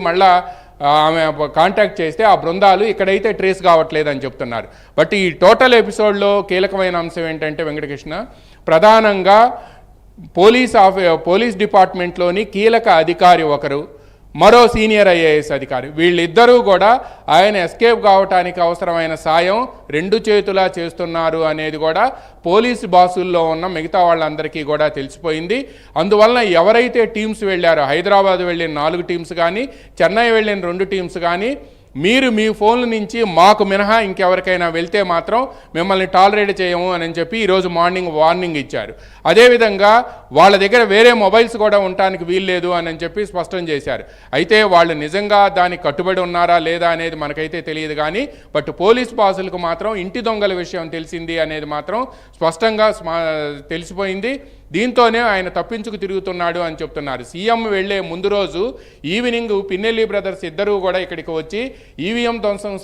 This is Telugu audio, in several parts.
మళ్ళా ఆమె కాంటాక్ట్ చేస్తే ఆ బృందాలు ఇక్కడైతే ట్రేస్ కావట్లేదని చెప్తున్నారు. బట్ ఈ టోటల్ ఎపిసోడ్లో కీలకమైన అంశం ఏంటంటే వెంకటకృష్ణ, ప్రధానంగా పోలీస్ డిపార్ట్మెంట్లోని కీలక అధికారి ఒకరు, మరో సీనియర్ ఐఏఎస్ అధికారి, వీళ్ళిద్దరూ కూడా ఆయన ఎస్కేప్ కావటానికి అవసరమైన సాయం రెండు చేతులా చేస్తున్నారు అనేది కూడా పోలీసు బాసుల్లో ఉన్న మిగతా వాళ్ళందరికీ కూడా తెలిసిపోయింది. అందువలన ఎవరైతే టీమ్స్ వెళ్ళారో, హైదరాబాద్ వెళ్ళిన 4 టీమ్స్ కానీ, చెన్నై వెళ్ళిన 2 టీమ్స్ కానీ, మీరు మీ ఫోన్ల నుంచి మాకు మినహా ఇంకెవరికైనా వెళ్తే మాత్రం మిమ్మల్ని టాలరేట్ చేయము అని చెప్పి ఈరోజు మార్నింగ్ వార్నింగ్ ఇచ్చారు. అదేవిధంగా వాళ్ళ దగ్గర వేరే మొబైల్స్ కూడా ఉండటానికి వీల్లేదు అని చెప్పి స్పష్టం చేశారు. అయితే వాళ్ళు నిజంగా దానికి కట్టుబడి ఉన్నారా లేదా అనేది మనకైతే తెలియదు కానీ, బట్ పోలీస్ బాసులకు మాత్రం ఇంటి దొంగల విషయం తెలిసింది అనేది మాత్రం స్పష్టంగా తెలిసిపోయింది. దీంతోనే ఆయన తప్పించుకు తిరుగుతున్నాడు అని చెప్తున్నారు. సీఎం వెళ్లే ముందు రోజు ఈవినింగ్ పిన్నెల్లి బ్రదర్స్ ఇద్దరూ కూడా ఇక్కడికి వచ్చి ఈవీఎం ధ్వంసం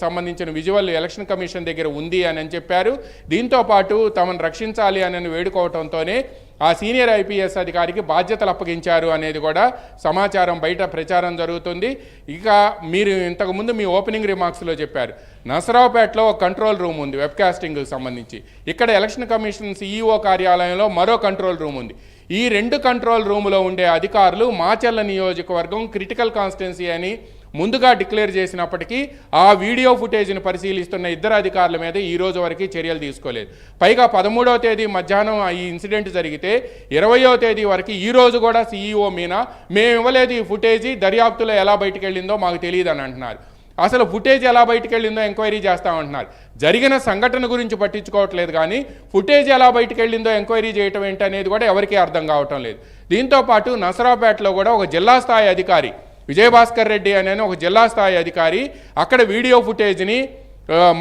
సంబంధించిన విజువల్ ఎలక్షన్ కమిషన్ దగ్గర ఉంది అని చెప్పారు. దీంతో పాటు తమను రక్షించాలి అని వేడుకోవడంతోనే ఆ సీనియర్ ఐపీఎస్ అధికారికి బాధ్యతలు అప్పగించారు అనేది కూడా సమాచారం బయట ప్రచారం జరుగుతుంది. ఇక మీరు ఇంతకుముందు మీ ఓపెనింగ్ రిమార్క్స్లో చెప్పారు, నసరావుపేటలో ఒక కంట్రోల్ రూమ్ ఉంది వెబ్కాస్టింగ్కి సంబంధించి. ఇక్కడ ఎలక్షన్ కమిషన్ సీఈఓ కార్యాలయంలో మరో కంట్రోల్ రూమ్ ఉంది. ఈ 2 కంట్రోల్ రూములో ఉండే అధికారులు మాచర్ల నియోజకవర్గం క్రిటికల్ కాన్స్టిట్యున్సీ అని ముందుగా డిక్లేర్ చేసినప్పటికీ ఆ వీడియో ఫుటేజ్ని పరిశీలిస్తున్న 2 అధికారుల మీద ఈ రోజు వరకు చర్యలు తీసుకోలేదు. పైగా 13వ తేదీ మధ్యాహ్నం ఈ ఇన్సిడెంట్ జరిగితే 20వ తేదీ వరకు ఈ రోజు కూడా సీఈఓ మీనా మేము ఇవ్వలేదు ఈ ఫుటేజీ, దర్యాప్తులో ఎలా బయటకు వెళ్ళిందో మాకు తెలియదు అని అంటున్నారు. అసలు ఫుటేజ్ ఎలా బయటకు వెళ్ళిందో ఎంక్వైరీ చేస్తామంటున్నారు. జరిగిన సంఘటన గురించి పట్టించుకోవట్లేదు కానీ ఫుటేజ్ ఎలా బయటకు వెళ్ళిందో ఎంక్వైరీ చేయటం ఏంటనేది కూడా ఎవరికీ అర్థం కావటం లేదు. దీంతోపాటు నసరావుపేటలో కూడా ఒక జిల్లా స్థాయి అధికారి విజయభాస్కర్ రెడ్డి అనే ఒక జిల్లా స్థాయి అధికారి అక్కడ వీడియో ఫుటేజ్ని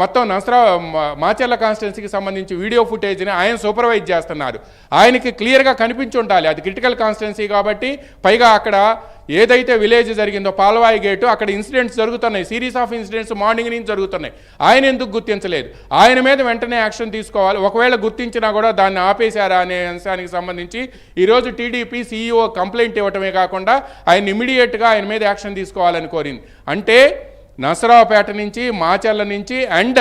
మొత్తం మాచర్ల కాన్స్టిట్యున్సీకి సంబంధించి వీడియో ఫుటేజ్ని ఆయన సూపర్వైజ్ చేస్తున్నారు. ఆయనకి క్లియర్గా కనిపించి ఉండాలి, అది క్రిటికల్ కాన్స్టిట్యున్సీ కాబట్టి. పైగా అక్కడ ఏదైతే విలేజ్ జరిగిందో పాల్వాయి గేటు, అక్కడ ఇన్సిడెంట్స్ జరుగుతున్నాయి, సిరీస్ ఆఫ్ ఇన్సిడెంట్స్ మార్నింగ్ నుంచి జరుగుతున్నాయి. ఆయన ఎందుకు గుర్తించలేదు? ఆయన మీద వెంటనే యాక్షన్ తీసుకోవాలి. ఒకవేళ గుర్తించినా కూడా దాన్ని ఆపేశారా అనే అంశానికి సంబంధించి ఈరోజు టీడీపీ సీఈఓ కంప్లైంట్ ఇవ్వటమే కాకుండా ఆయన ఇమీడియట్గా ఆయన మీద యాక్షన్ తీసుకోవాలని కోరింది. అంటే నసరావుపేట నుంచి, మాచర్ల నుంచి అండ్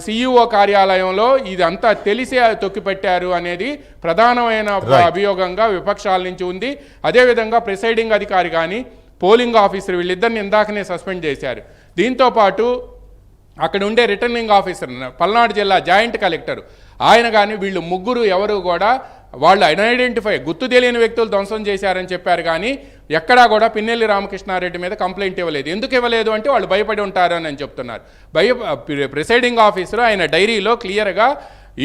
సీఈఓ కార్యాలయంలో ఇదంతా తెలిసే తొక్కిపెట్టారు అనేది ప్రధానమైన అభియోగంగా విపక్షాల నుంచి ఉంది. అదేవిధంగా ప్రిసైడింగ్ అధికారి కానీ, పోలింగ్ ఆఫీసర్, వీళ్ళిద్దరిని ఇందాకనే సస్పెండ్ చేశారు. దీంతోపాటు అక్కడ ఉండే రిటర్నింగ్ ఆఫీసర్, పల్నాడు జిల్లా జాయింట్ కలెక్టర్, ఆయన కానీ వీళ్ళు ముగ్గురు ఎవరు కూడా వాళ్ళు అన్ఐడెంటిఫై, గుర్తు తెలియని వ్యక్తులు ధ్వంసం చేశారని చెప్పారు కానీ ఎక్కడా కూడా పిన్నెల్లి రామకృష్ణారెడ్డి మీద కంప్లైంట్ ఇవ్వలేదు. ఎందుకు ఇవ్వలేదు అంటే వాళ్ళు భయపడి ఉంటారు అని చెప్తున్నారు. ప్రిసైడింగ్ ఆఫీసర్ ఆయన డైరీలో క్లియర్గా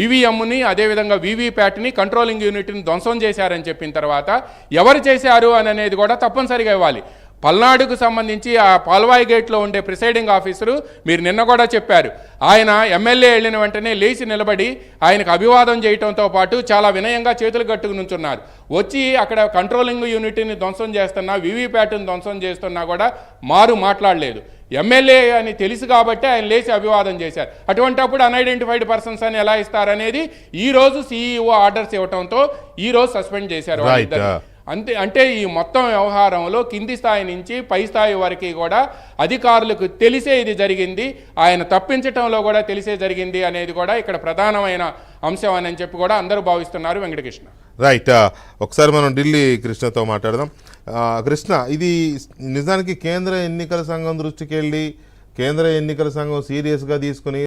ఈవీఎంని అదేవిధంగా వీవీప్యాట్ని కంట్రోలింగ్ యూనిట్ని ధ్వంసం చేశారని చెప్పిన తర్వాత ఎవరు చేశారు అని అనేది కూడా తప్పనిసరిగా ఇవ్వాలి. పల్నాడుకు సంబంధించి ఆ పాల్వాయి గేట్లో ఉండే ప్రిసైడింగ్ ఆఫీసరు మీరు నిన్న కూడా చెప్పారు, ఆయన ఎమ్మెల్యే వెళ్ళిన వెంటనే లేచి నిలబడి ఆయనకు అభివాదం చేయడంతో పాటు చాలా వినయంగా చేతులు కట్టుకు నుంచున్నారు. వచ్చి అక్కడ కంట్రోలింగ్ యూనిట్ని ధ్వంసం చేస్తున్నా, వీవీప్యాట్ని ధ్వంసం చేస్తున్నా కూడా మాట్లాడలేదు. ఎమ్మెల్యే అని తెలుసు కాబట్టి ఆయన లేచి అభివాదం చేశారు. అటువంటిప్పుడు అన్ఐడెంటిఫైడ్ పర్సన్స్ అని ఎలా ఇస్తారనేది ఈరోజు సీఈఓ ఆర్డర్స్ ఇవ్వడంతో ఈరోజు సస్పెండ్ చేశారు వాళ్ళిద్దరు. అంటే ఈ మొత్తం వ్యవహారంలో కింది స్థాయి నుంచి పై స్థాయి వరకు కూడా అధికారులకు తెలిసే ఇది జరిగింది, ఆయన తప్పించటంలో కూడా తెలిసే జరిగింది అనేది కూడా ఇక్కడ ప్రధానమైన అంశం అని చెప్పి కూడా అందరూ భావిస్తున్నారు. వెంకటకృష్ణ రైట్, ఒకసారి మనం ఢిల్లీ కృష్ణతో మాట్లాడదాం. కృష్ణ, ఇది నిజానికి కేంద్ర ఎన్నికల సంఘం దృష్టికి వెళ్ళి కేంద్ర ఎన్నికల సంఘం సీరియస్గా తీసుకుని